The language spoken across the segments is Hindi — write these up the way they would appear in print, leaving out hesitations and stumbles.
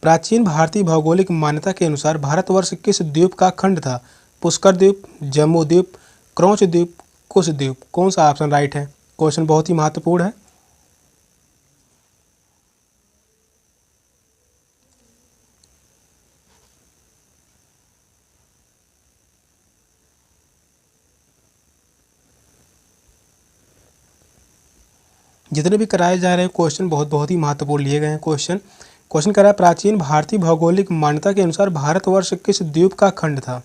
प्राचीन भारतीय भौगोलिक मान्यता के अनुसार भारतवर्ष किस द्वीप का खंड था? पुष्कर द्वीप, जम्बू द्वीप, क्रौच द्वीप, कुश द्वीप। कौन सा ऑप्शन राइट है? क्वेश्चन बहुत ही महत्वपूर्ण है। जितने भी कराए जा रहे हैं क्वेश्चन बहुत ही महत्वपूर्ण लिए गए हैं। क्वेश्चन कह रहा है प्राचीन भारतीय भौगोलिक मान्यता के अनुसार भारतवर्ष किस द्वीप का खंड था?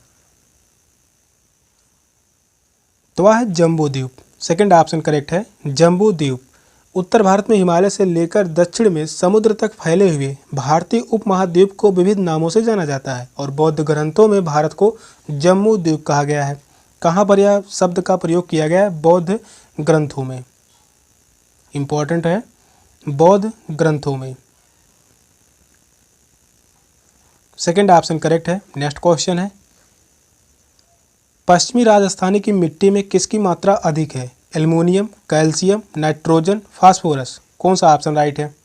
तो वह है जम्बू द्वीप। सेकंड ऑप्शन करेक्ट है, जम्बू द्वीप। उत्तर भारत में हिमालय से लेकर दक्षिण में समुद्र तक फैले हुए भारतीय उपमहाद्वीप को विविध नामों से जाना जाता है और बौद्ध ग्रंथों में भारत को जम्बू द्वीप कहा गया है। कहाँ पर यह शब्द का प्रयोग किया गया है? बौद्ध ग्रंथों में। इंपॉर्टेंट है, बौद्ध ग्रंथों में। सेकंड ऑप्शन करेक्ट है। नेक्स्ट क्वेश्चन है, पश्चिमी राजस्थानी की मिट्टी में किसकी मात्रा अधिक है? Aluminium, calcium, nitrogen, phosphorus. कौन सा ऑप्शन राइट है?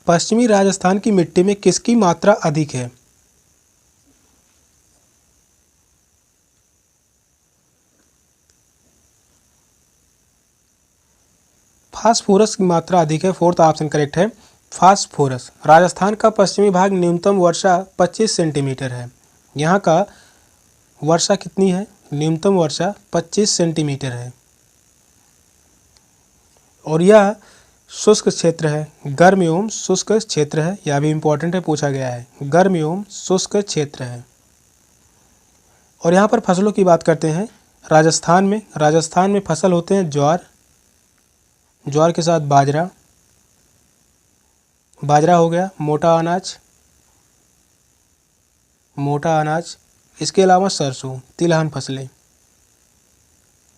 पश्चिमी राजस्थान की मिट्टी में किसकी मात्रा अधिक है? फास्फोरस की मात्रा अधिक है। फोर्थ ऑप्शन करेक्ट है, फास्फोरस। राजस्थान का पश्चिमी भाग न्यूनतम वर्षा 25 सेंटीमीटर है। यहाँ का वर्षा कितनी है? न्यूनतम वर्षा 25 सेंटीमीटर है और यह शुष्क क्षेत्र है, गर्म एवं शुष्क क्षेत्र है। यह भी इम्पोर्टेंट है, पूछा गया है, गर्म एवं शुष्क क्षेत्र है। और यहाँ पर फसलों की बात करते हैं। राजस्थान में फसल होते हैं ज्वार के साथ बाजरा हो गया, मोटा अनाज, इसके अलावा सरसों, तिलहन फसलें,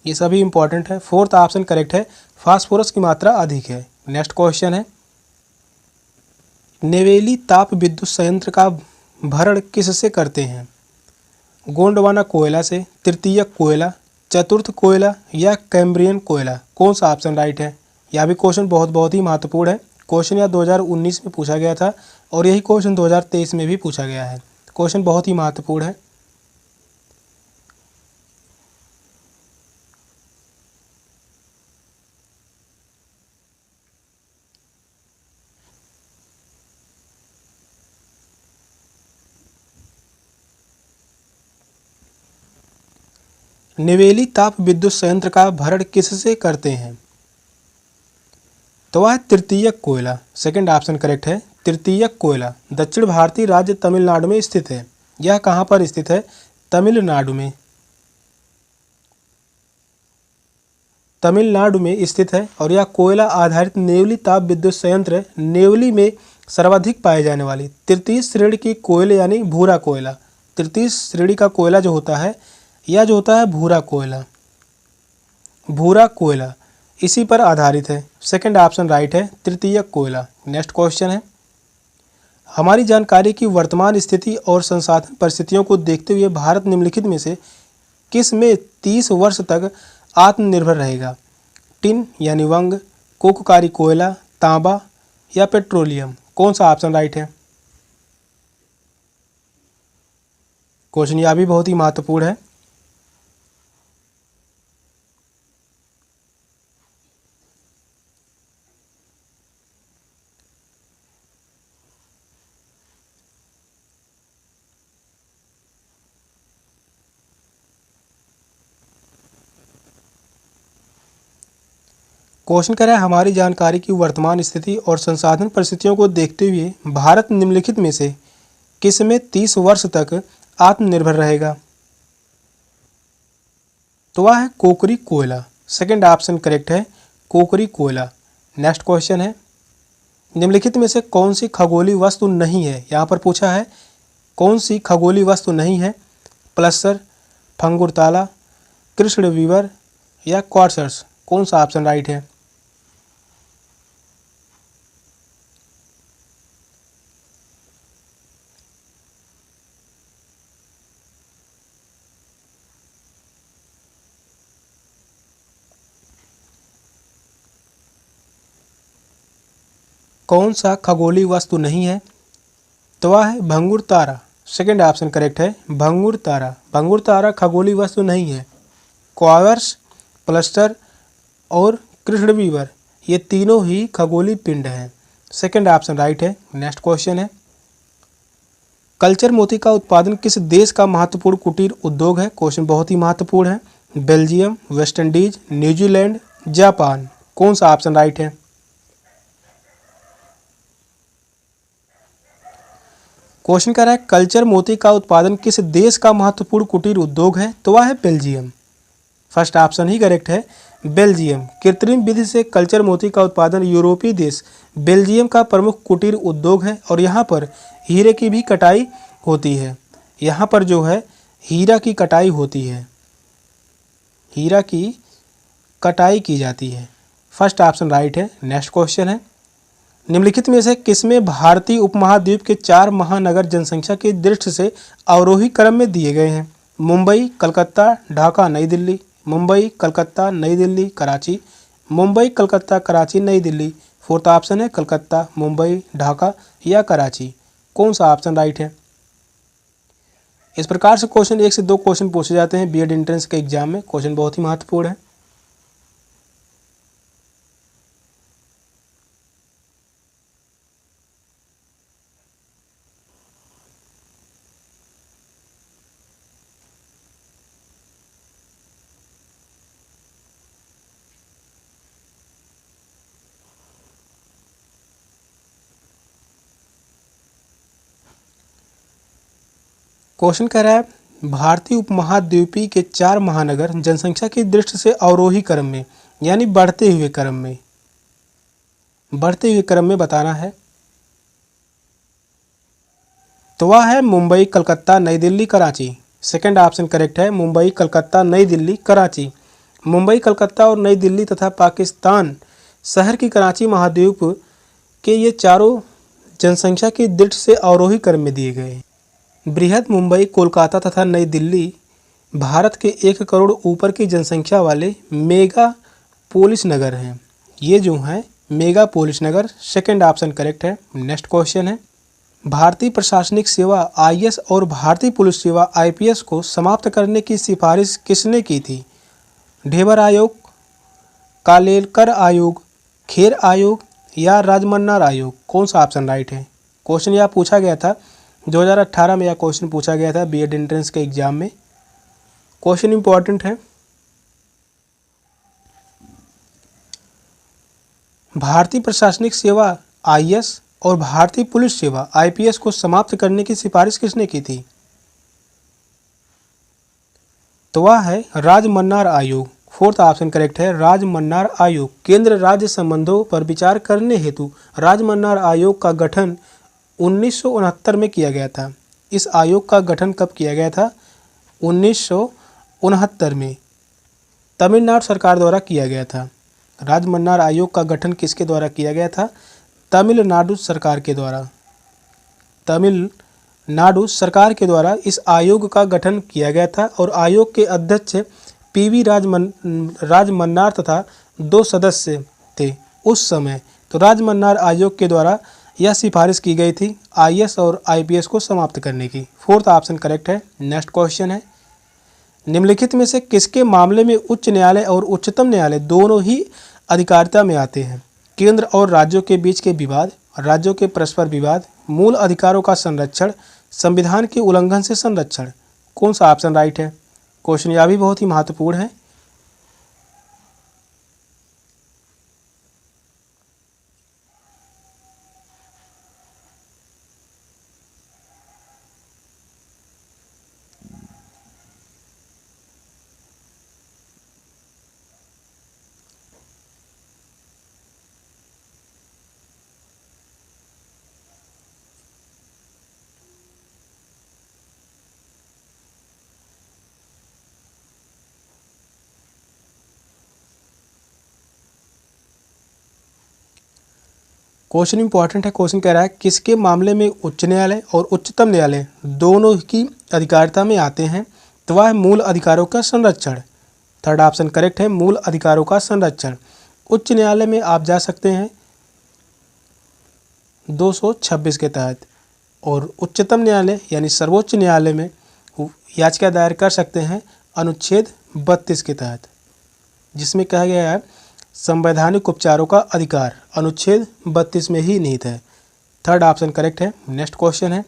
ये सभी इंपॉर्टेंट है। फोर्थ ऑप्शन करेक्ट है, फास्फोरस की मात्रा अधिक है। नेक्स्ट क्वेश्चन है, नेवेली ताप विद्युत संयंत्र का भरण किससे करते हैं? गोंडवाना कोयला से, तृतीयक कोयला, चतुर्थ कोयला या कैम्ब्रियन कोयला। कौन सा ऑप्शन राइट है? यह भी क्वेश्चन बहुत ही महत्वपूर्ण है। क्वेश्चन यह 2019 में पूछा गया था और यही क्वेश्चन 2023 में भी पूछा गया है। क्वेश्चन बहुत ही महत्वपूर्ण है। नेवेली ताप विद्युत संयंत्र का भरण किससे करते हैं? तो वह है तृतीयक कोयला। सेकंड ऑप्शन करेक्ट है, तृतीयक कोयला। दक्षिण भारतीय राज्य तमिलनाडु में स्थित है। यह कहाँ पर स्थित है? तमिलनाडु में स्थित है और यह कोयला आधारित नेवली ताप विद्युत संयंत्र नेवली में सर्वाधिक पाए जाने वाली तृतीय श्रेणी की कोयले यानी भूरा कोयला। तृतीय श्रेणी का कोयला जो होता है, यह जो होता है भूरा कोयला इसी पर आधारित है। सेकंड ऑप्शन राइट है, तृतीयक कोयला। नेक्स्ट क्वेश्चन है, हमारी जानकारी की वर्तमान स्थिति और संसाधन परिस्थितियों को देखते हुए भारत निम्नलिखित में से किस में 30 वर्ष तक आत्मनिर्भर रहेगा? टिन यानी वंग, कोककारी कोयला, तांबा या पेट्रोलियम। कौन सा ऑप्शन राइट है? क्वेश्चन यह भी बहुत ही महत्वपूर्ण है। क्वेश्चन कह रहा है हमारी जानकारी की वर्तमान स्थिति और संसाधन परिस्थितियों को देखते हुए भारत निम्नलिखित में से किस में 30 वर्ष तक आत्मनिर्भर रहेगा? तो वह है कोकरी कोयला। सेकंड ऑप्शन करेक्ट है, कोकरी कोयला। नेक्स्ट क्वेश्चन है, निम्नलिखित में से कौन सी खगोलीय वस्तु नहीं है? यहाँ पर पूछा है कौन सी खगोलीय वस्तु नहीं है? प्लसर, फंगुर ताला, कृष्ण विवर या क्वार्ट्ज। कौन सा ऑप्शन राइट है? कौन सा खगोलीय वस्तु नहीं है? तो वह है भंगुर तारा। सेकंड ऑप्शन करेक्ट है, भंगुर तारा। भंगुर तारा खगोलीय वस्तु नहीं है। क्वार्स, प्लस्टर और कृष्णविवर ये तीनों ही खगोलीय पिंड हैं। सेकंड ऑप्शन राइट है। नेक्स्ट क्वेश्चन है, कल्चर मोती का उत्पादन किस देश का महत्वपूर्ण कुटीर उद्योग है? क्वेश्चन बहुत ही महत्वपूर्ण है। Belgium, West Indies, New Zealand, Japan. कौन सा ऑप्शन राइट है? क्वेश्चन कह रहा है कल्चर मोती का उत्पादन किस देश का महत्वपूर्ण कुटीर उद्योग है? तो वह है बेल्जियम। फर्स्ट ऑप्शन ही करेक्ट है, बेल्जियम। कृत्रिम विधि से कल्चर मोती का उत्पादन यूरोपीय देश बेल्जियम का प्रमुख कुटीर उद्योग है और यहाँ पर हीरे की भी कटाई होती है। यहाँ पर जो है हीरा की कटाई होती है, हीरा की कटाई की जाती है। फर्स्ट ऑप्शन राइट है। नेक्स्ट क्वेश्चन है, निम्नलिखित में से किसमें भारतीय उपमहाद्वीप के 4 महानगर जनसंख्या की दृष्टि से अवरोही क्रम में दिए गए हैं? मुंबई, कलकत्ता, ढाका, नई दिल्ली। मुंबई, कलकत्ता, नई दिल्ली, कराची। मुंबई, कलकत्ता, कराची, नई दिल्ली। फोर्थ ऑप्शन है कलकत्ता, मुंबई, ढाका या कराची। कौन सा ऑप्शन राइट है? इस प्रकार से क्वेश्चन 1 से 2 क्वेश्चन पूछे जाते हैं बीएड एंट्रेंस के एग्जाम में। क्वेश्चन बहुत ही महत्वपूर्ण है। क्वेश्चन कह रहा है भारतीय उपमहाद्वीपीय के 4 महानगर जनसंख्या की दृष्टि से अवरोही क्रम में यानी बढ़ते हुए क्रम में बताना है। तो वह है मुंबई, कलकत्ता, नई Delhi, Karachi. Second option correct है, मुंबई, कलकत्ता, नई दिल्ली, कराची। मुंबई, कलकत्ता और नई दिल्ली तथा पाकिस्तान शहर की कराची महाद्वीप के ये चारों जनसंख्या की दृष्टि से अवरोही क्रम में दिए गए हैं। बृहद मुंबई, कोलकाता तथा नई दिल्ली भारत के 1 करोड़ ऊपर की जनसंख्या वाले मेगा पोलिस नगर हैं। ये जो हैं मेगा पोलिस नगर। सेकंड ऑप्शन करेक्ट है। नेक्स्ट क्वेश्चन है, भारतीय प्रशासनिक सेवा आईएएस और भारतीय पुलिस सेवा आईपीएस को समाप्त करने की सिफारिश किसने की थी? ढेबर आयोग, कालेलकर आयोग, खेर आयोग या राजमन्नार आयोग। कौन सा ऑप्शन राइट है? क्वेश्चन यह पूछा गया था 2018 में, यह क्वेश्चन पूछा गया था बीएड एंट्रेंस के एग्जाम में। क्वेश्चन इंपॉर्टेंट है। भारतीय प्रशासनिक सेवा आईएएस और भारतीय पुलिस सेवा आईपीएस को समाप्त करने की सिफारिश किसने की थी? तो वह है राजमन्नार आयोग। फोर्थ ऑप्शन करेक्ट है, राजमन्नार आयोग। केंद्र राज्य संबंधों पर विचार करने हेतु राजमन्नार आयोग का गठन 1969 में किया गया था। इस आयोग का गठन कब किया गया था? 1969 में तमिलनाडु सरकार द्वारा किया गया था। राजमन्नार आयोग का गठन किसके द्वारा किया गया था? तमिलनाडु सरकार के द्वारा। तमिलनाडु सरकार के द्वारा इस आयोग का गठन किया गया था और आयोग के अध्यक्ष पीवी राजमन्नार तथा 2 सदस्य थे उस समय। तो राजमन्नार आयोग के द्वारा यह सिफारिश की गई थी आईएएस और आईपीएस को समाप्त करने की। फोर्थ ऑप्शन करेक्ट है। नेक्स्ट क्वेश्चन है, निम्नलिखित में से किसके मामले में उच्च न्यायालय और उच्चतम न्यायालय दोनों ही अधिकारिता में आते हैं? केंद्र और राज्यों के बीच के विवाद, राज्यों के परस्पर विवाद, मूल अधिकारों का संरक्षण, संविधान के उल्लंघन से संरक्षण। कौन सा ऑप्शन राइट है? क्वेश्चन यह भी बहुत ही महत्वपूर्ण है। क्वेश्चन इंपॉर्टेंट है। क्वेश्चन कह रहा है किसके मामले में उच्च न्यायालय और उच्चतम न्यायालय दोनों की अधिकारिता में आते हैं? तो वह है मूल अधिकारों का संरक्षण। थर्ड ऑप्शन करेक्ट है, मूल अधिकारों का संरक्षण। उच्च न्यायालय में आप जा सकते हैं 226 के तहत, और उच्चतम न्यायालय यानी सर्वोच्च न्यायालय में याचिका दायर कर सकते हैं अनुच्छेद 32 के तहत, जिसमें कहा गया है संवैधानिक उपचारों का अधिकार अनुच्छेद 32 में ही निहित है। थर्ड ऑप्शन करेक्ट है। नेक्स्ट क्वेश्चन है,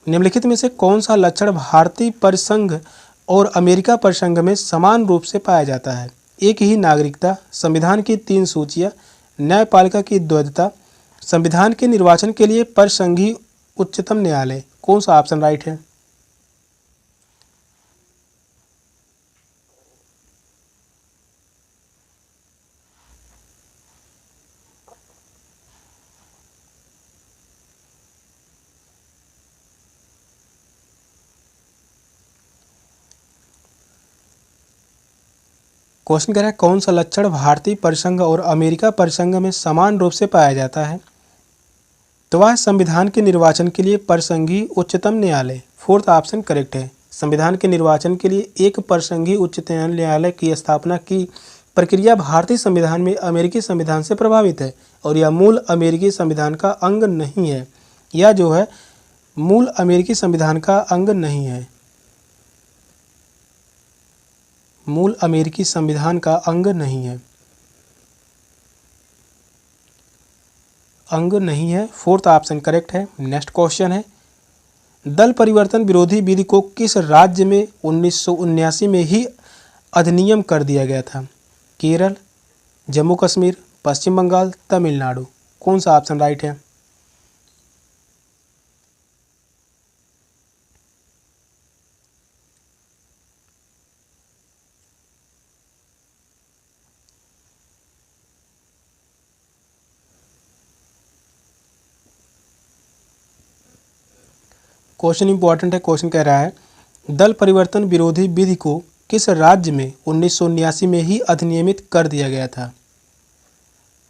निम्नलिखित में से कौन सा लक्षण भारतीय परिसंघ और अमेरिका परिसंघ में समान रूप से पाया जाता है? एक ही नागरिकता, संविधान की 3 सूचियाँ, न्यायपालिका की द्वैधता, संविधान के निर्वाचन के लिए परिसंघीय उच्चतम न्यायालय। कौन सा ऑप्शन राइट है? क्वेश्चन कह रहा है कौन सा लक्षण भारतीय परिसंघ और अमेरिका परिसंघ में समान रूप से पाया जाता है? तो वह संविधान के निर्वाचन के लिए परिसंघीय उच्चतम न्यायालय। फोर्थ ऑप्शन करेक्ट है। संविधान के निर्वाचन के लिए एक परिसंघीय उच्चतम न्यायालय की स्थापना की प्रक्रिया भारतीय संविधान में अमेरिकी संविधान से प्रभावित है, और यह मूल अमेरिकी संविधान का अंग नहीं है। यह जो है मूल अमेरिकी संविधान का अंग नहीं है, मूल अमेरिकी संविधान का अंग नहीं है, अंग नहीं है। फोर्थ ऑप्शन करेक्ट है। नेक्स्ट क्वेश्चन है, दल परिवर्तन विरोधी विधि को किस राज्य में 1979 में ही अधिनियम कर दिया गया था? केरल, जम्मू कश्मीर, पश्चिम बंगाल, तमिलनाडु। कौन सा ऑप्शन राइट है? क्वेश्चन इंपॉर्टेंट है। क्वेश्चन कह रहा है दल परिवर्तन विरोधी विधि को किस राज्य में 1979 में ही अधिनियमित कर दिया गया था?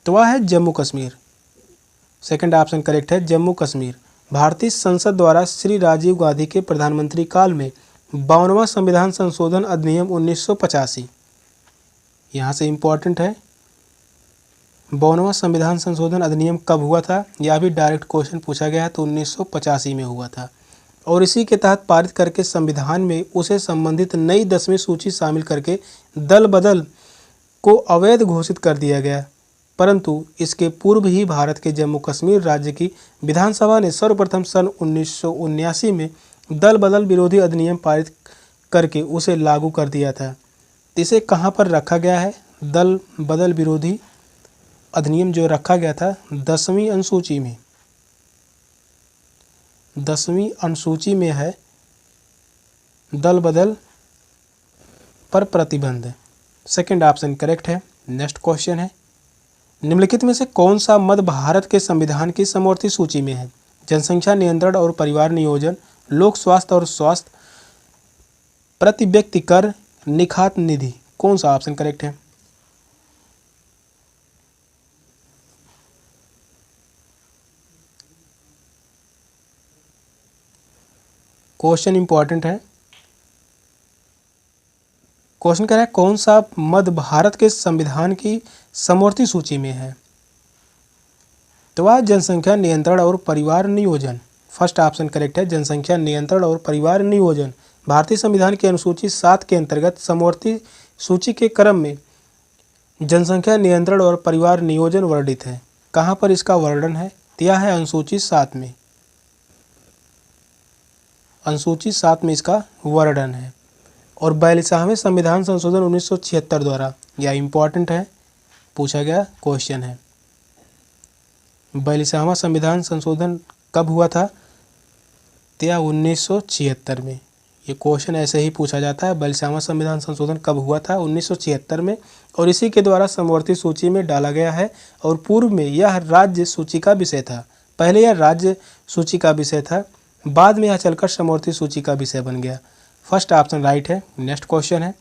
तो वह है Jammu Kashmir. Second option correct है, जम्मू कश्मीर। भारतीय संसद द्वारा श्री राजीव गांधी के प्रधानमंत्री काल में 52वां संविधान संशोधन अधिनियम 1985, यहाँ से इम्पॉर्टेंट है 52वां संविधान संशोधन अधिनियम कब हुआ था? यह भी डायरेक्ट क्वेश्चन पूछा गया है, तो 1985 में हुआ था, और इसी के तहत पारित करके संविधान में उसे संबंधित नई 10वीं सूची शामिल करके दल बदल को अवैध घोषित कर दिया गया। परंतु इसके पूर्व ही भारत के जम्मू कश्मीर राज्य की विधानसभा ने सर्वप्रथम सन 1979 में दल बदल विरोधी अधिनियम पारित करके उसे लागू कर दिया था। इसे कहाँ पर रखा गया है? दल बदल विरोधी अधिनियम जो रखा गया था 10वीं अनुसूची में, 10वीं अनुसूची में है दल बदल पर प्रतिबंध। सेकंड ऑप्शन करेक्ट है। नेक्स्ट क्वेश्चन है, निम्नलिखित में से कौन सा मद भारत के संविधान की समवर्ती सूची में है? जनसंख्या नियंत्रण और परिवार नियोजन, लोक स्वास्थ्य और स्वास्थ्य, प्रति व्यक्ति कर, निखात निधि। कौन सा ऑप्शन करेक्ट है? क्वेश्चन इंपॉर्टेंट है। क्वेश्चन कह रहा है कौन सा मद भारत के संविधान की समवर्ती सूची में है? तो वह जनसंख्या नियंत्रण और परिवार नियोजन। फर्स्ट ऑप्शन करेक्ट है, जनसंख्या नियंत्रण और परिवार नियोजन भारतीय संविधान की अनुसूची 7 के अंतर्गत समवर्ती सूची के क्रम में जनसंख्या नियंत्रण और परिवार नियोजन वर्णित है। कहाँ पर इसका वर्णन है? यह है अनुसूची 7 में, अनुसूची 7 में इसका वर्णन है। और 42वें संविधान संशोधन 1976 द्वारा, यह इम्पॉर्टेंट है, पूछा गया क्वेश्चन है। 42वां संविधान संशोधन कब हुआ था? तो 1976 में। ये क्वेश्चन ऐसे ही पूछा जाता है, 42वां संविधान संशोधन कब हुआ था? 1976 में, और इसी के द्वारा समवर्ती सूची में डाला गया है। और पूर्व में यह राज्य सूची का विषय था। पहले यह राज्य सूची का विषय था, बाद में यह चलकर समवर्ती सूची का विषय बन गया। फर्स्ट ऑप्शन राइट है। नेक्स्ट क्वेश्चन है,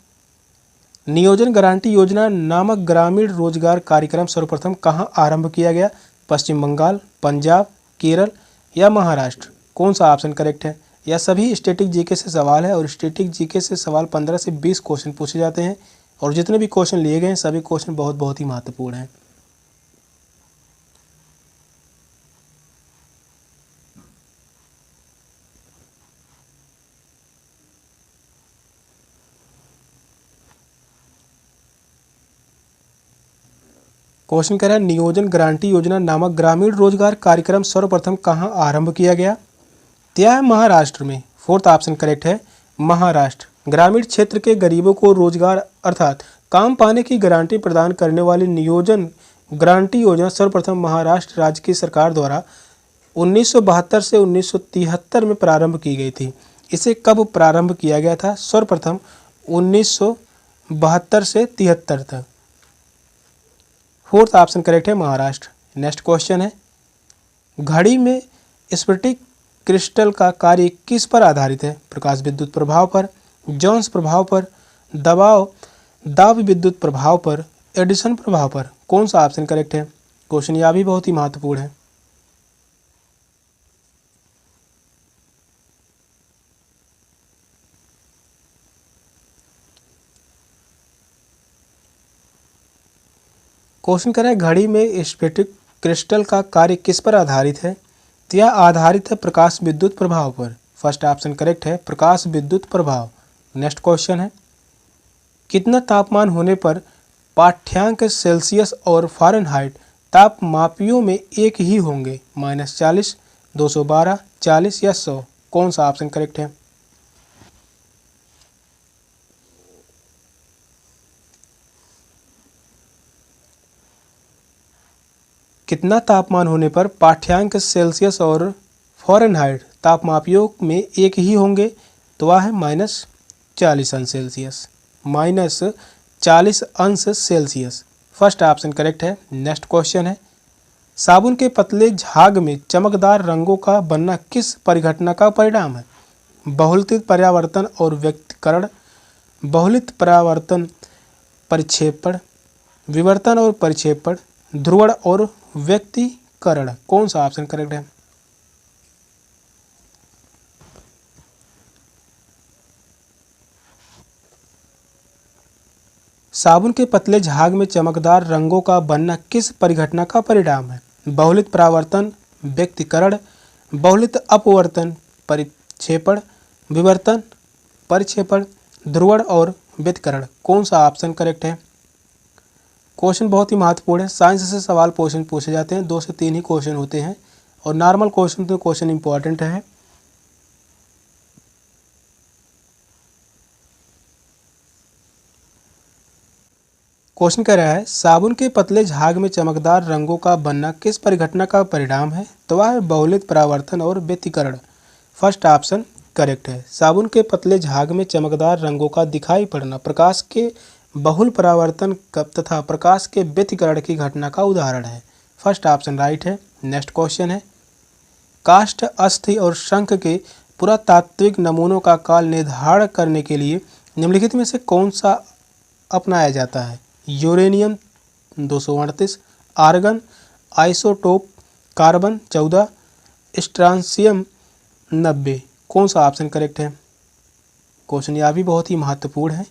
नियोजन गारंटी योजना नामक ग्रामीण रोजगार कार्यक्रम सर्वप्रथम कहाँ आरंभ किया गया? पश्चिम बंगाल, पंजाब, केरल या महाराष्ट्र? कौन सा ऑप्शन करेक्ट है? यह सभी स्टैटिक जीके से सवाल है और स्टैटिक जीके से सवाल 15 से 20 क्वेश्चन पूछे जाते हैं और जितने भी क्वेश्चन लिए गए हैं सभी क्वेश्चन बहुत बहुत ही महत्वपूर्ण हैं। क्वेश्चन कह रहा है नियोजन गारंटी योजना नामक ग्रामीण रोजगार कार्यक्रम सर्वप्रथम कहाँ आरंभ किया गया? तो यह है महाराष्ट्र में। फोर्थ ऑप्शन करेक्ट है, महाराष्ट्र। ग्रामीण क्षेत्र के गरीबों को रोजगार अर्थात काम पाने की गारंटी प्रदान करने वाली नियोजन गारंटी योजना सर्वप्रथम महाराष्ट्र राज्य की सरकार द्वारा 1972 से 1973 में प्रारंभ की गई थी। इसे कब प्रारंभ किया गया था? सर्वप्रथम 1972 से 73 तक। फोर्थ ऑप्शन करेक्ट है, महाराष्ट्र। नेक्स्ट क्वेश्चन है घड़ी में स्फटिक क्रिस्टल का कार्य किस पर आधारित है? प्रकाश विद्युत प्रभाव पर, जोन्स प्रभाव पर, दाब विद्युत प्रभाव पर, एडिसन प्रभाव पर? कौन सा ऑप्शन करेक्ट है? क्वेश्चन यह भी बहुत ही महत्वपूर्ण है। क्वेश्चन कर रहा है घड़ी में स्फटिक क्रिस्टल का कार्य किस पर आधारित है? तो यह आधारित है प्रकाश विद्युत प्रभाव पर। फर्स्ट ऑप्शन करेक्ट है, प्रकाश विद्युत प्रभाव। नेक्स्ट क्वेश्चन है कितना तापमान होने पर पाठ्यांक सेल्सियस और फ़ारेनहाइट तापमापियों में एक ही होंगे? -40, 212, 40 या 100? कौन सा ऑप्शन करेक्ट है? कितना तापमान होने पर पाठ्यांक सेल्सियस और फ़ारेनहाइट तापमापियों में एक ही होंगे? तो वह है -40 अंश सेल्सियस। -40 अंश सेल्सियस। फर्स्ट ऑप्शन करेक्ट है। नेक्स्ट क्वेश्चन है साबुन के पतले झाग में चमकदार रंगों का बनना किस परिघटना का परिणाम है? बहुलित परावर्तन और व्यक्तीकरण, बहुलित परावर्तन परिक्षेपण, विवर्तन और परिक्षेपण, ध्रुवण और व्यक्तीकरण? कौन सा ऑप्शन करेक्ट है? साबुन के पतले झाग में चमकदार रंगों का बनना किस परिघटना का परिणाम है? बहुलित परावर्तन, व्यक्तीकरण, बहुलित अपवर्तन परिक्षेपण, विवर्तन परिक्षेपण, ध्रुवण और व्यक्तीकरण? कौन सा ऑप्शन करेक्ट है? क्वेश्चन बहुत ही महत्वपूर्ण है। साइंस से सवाल क्वेश्चन पूछे जाते हैं, 2 से 3 ही क्वेश्चन होते हैं और नॉर्मल क्वेश्चन तो क्वेश्चन इंपॉर्टेंट है। क्वेश्चन कह रहा है साबुन के पतले झाग में चमकदार रंगों का बनना किस परिघटना का परिणाम है? तो वह है बहुलित परावर्तन और व्यक्तीकरण। फर्स्ट ऑप्शन करेक्ट है। साबुन के पतले झाग में चमकदार रंगों का दिखाई पड़ना प्रकाश के बहुल परावर्तन तथा प्रकाश के व्यतिकरण की घटना का उदाहरण है। फर्स्ट ऑप्शन राइट है। नेक्स्ट क्वेश्चन है काष्ठ, अस्थि और शंख के पुरातात्विक नमूनों का काल निर्धारण करने के लिए निम्नलिखित में से कौन सा अपनाया जाता है? Uranium 238, argon, isotope carbon 14, strontium 90? कौन सा ऑप्शन करेक्ट है? क्वेश्चन यह भी बहुत ही महत्वपूर्ण है।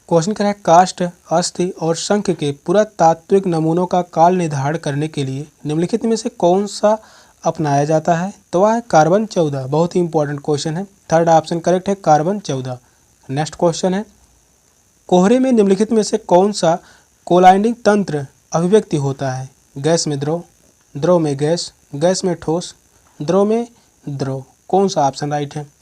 क्वेश्चन कर रहा है काष्ठ, अस्थि और शंख के पुरातात्विक नमूनों का काल निर्धारण करने के लिए निम्नलिखित में से कौन सा अपनाया जाता है? तो वह है कार्बन 14। बहुत ही इंपॉर्टेंट क्वेश्चन है। थर्ड ऑप्शन करेक्ट है, कार्बन 14। नेक्स्ट क्वेश्चन है कोहरे में निम्नलिखित में से कौन सा कोलाइडिंग तंत्र अभिव्यक्ति होता है? गैस में द्रव, द्रव में गैस, गैस में ठोस, द्रव में द्रव? कौन सा ऑप्शन राइट है?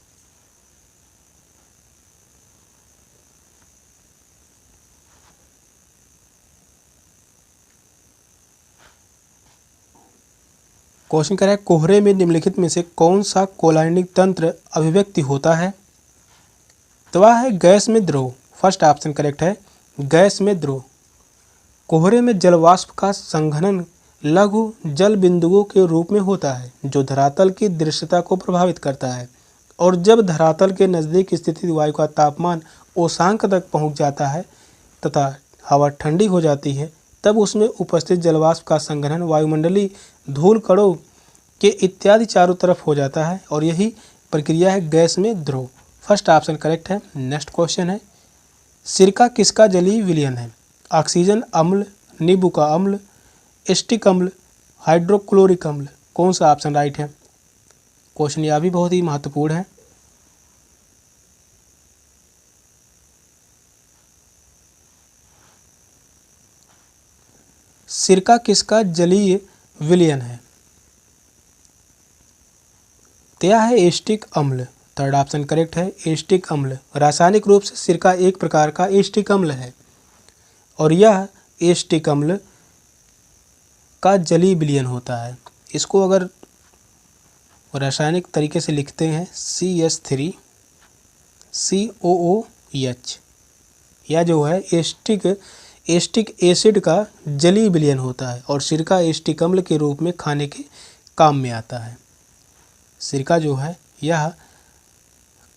क्वेश्चन कह रहा है कोहरे में निम्नलिखित में से कौन सा कोलाइडिंग तंत्र अभिव्यक्ति होता है? तो वह है गैस में द्रव। फर्स्ट ऑप्शन करेक्ट है, गैस में द्रव। कोहरे में जलवाष्प का संघनन लघु जल बिंदुओं के रूप में होता है जो धरातल की दृश्यता को प्रभावित करता है, और जब धरातल के नज़दीक स्थित वायु का तापमान उषांक तक पहुंच जाता है तथा हवा ठंडी हो जाती है, तब उसमें उपस्थित जलवाष्प का संघनन वायुमंडलीय धूल कणों के इत्यादि चारों तरफ हो जाता है, और यही प्रक्रिया है गैस में ध्रुव। फर्स्ट ऑप्शन करेक्ट है। नेक्स्ट क्वेश्चन है, सिरका किसका जलीय विलयन है? ऑक्सीजन अम्ल, नींबू का अम्ल, एसिटिक अम्ल, हाइड्रोक्लोरिक अम्ल। कौन सा ऑप्शन राइट है? क्वेश्चन यह भी बहुत ही महत्वपूर्ण है। सिरका किसका जलीय विलयन है? तो यह है एसिटिक अम्ल। थर्ड ऑप्शन करेक्ट है, एसिटिक अम्ल। रासायनिक रूप से सिरका एक प्रकार का एसिटिक अम्ल है, और यह एसिटिक अम्ल का जलीय विलयन होता है। इसको अगर रासायनिक तरीके से लिखते हैं CH3COOH, यह जो है एसिटिक एसिड का जलीय विलयन होता है, और सिरका एसिटिक अम्ल के रूप में खाने के काम में आता है। सिरका जो है यह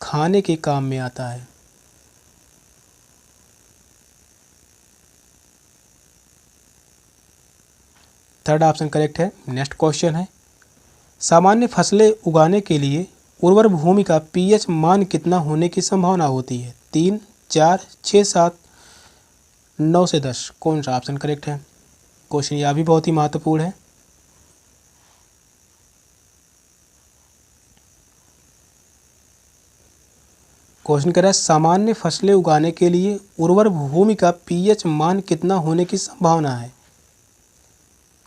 खाने के काम में आता है। थर्ड ऑप्शन करेक्ट है। नेक्स्ट क्वेश्चन है, सामान्य फसलें उगाने के लिए उर्वर भूमि का pH मान कितना होने की संभावना होती है? 3, 4, 6, 7, 9 से 10। कौन सा ऑप्शन करेक्ट है? क्वेश्चन यह भी बहुत ही महत्वपूर्ण है। क्वेश्चन कह रहा है सामान्य फसलें उगाने के लिए उर्वर भूमि का pH मान कितना होने की संभावना है?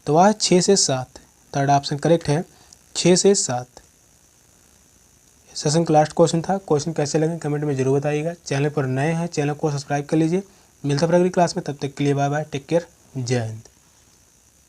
तो वह 6 से 7। थर्ड ऑप्शन करेक्ट है, 6 से 7। सेशन का लास्ट क्वेश्चन था। क्वेश्चन कैसे लगे कमेंट में जरूर बताइएगा। चैनल पर नए हैं, चैनल को सब्सक्राइब कर लीजिए। मिलता है अगली क्लास में, तब तक के लिए बाय बाय, टेक केयर, जय हिंद।